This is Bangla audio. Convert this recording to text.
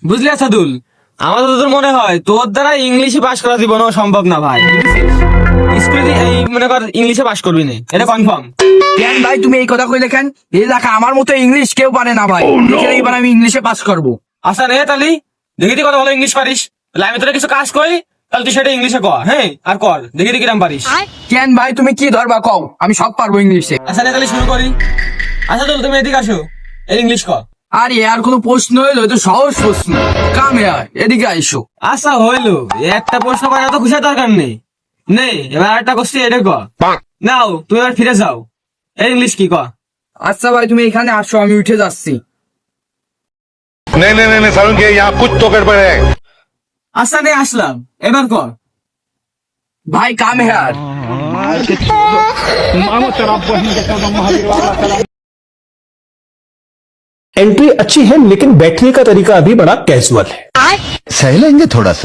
বুঝলি আসাদুল, আমার তো তোর মনে হয় তোর দ্বারা ইংলিশে পাস করা জীবনও সম্ভব না ভাই। স্কুলে এই মনে কর ইংলিশে পাস করবি না, এটা কনফার্ম। কেন ভাই তুমি এই কথা কইলে কেন? এই দেখা আমার মতো ইংলিশ কেউ পারে না ভাই। এবার আমি ইংলিশে পাস করব। আচ্ছা রে তালি, দেখি তুই কত ভালো ইংলিশ পারিস। তাহলে আমি তোরা কিছু কাজ করি, তাহলে তুই সেটা ইংলিশে কর। হ্যাঁ, আর কর দেখি তুই কিরাম পারিস। কেন ভাই তুমি কি ধরবা কও, আমি সব পারবো ইংলিশে। আচ্ছা রে তাহলে শুরু করি। আচ্ছা তুল তুমি এদিকে আসো, এই ইংলিশ কর। আর আর কোনো প্রশ্ন হইলো তো সহজ প্রশ্ন। কাম হেয়ার, এদিকে আইসো। আচ্ছা হইলো, একটা প্রশ্ন করার তো খুশি দরকার নেই। নেই, এবার একটা কোশ্চেন এটা কর। নাও তুমি এবার ফিরে যাও, এই ইংলিশ কি কর। আচ্ছা ভাই তুমি এখানে আসো, আমি উঠে যাচ্ছি। नहीं नहीं नहीं नहीं सारुण के यहाँ कुछ तो गड़बड़ है। আচ্ছা রে আসলাম, এবার কর। ভাই কাম হেয়ার। एंट्री अच्छी है लेकिन बैठने का तरीका अभी बड़ा कैजुअल है। सहलेंगे थोड़ा सा।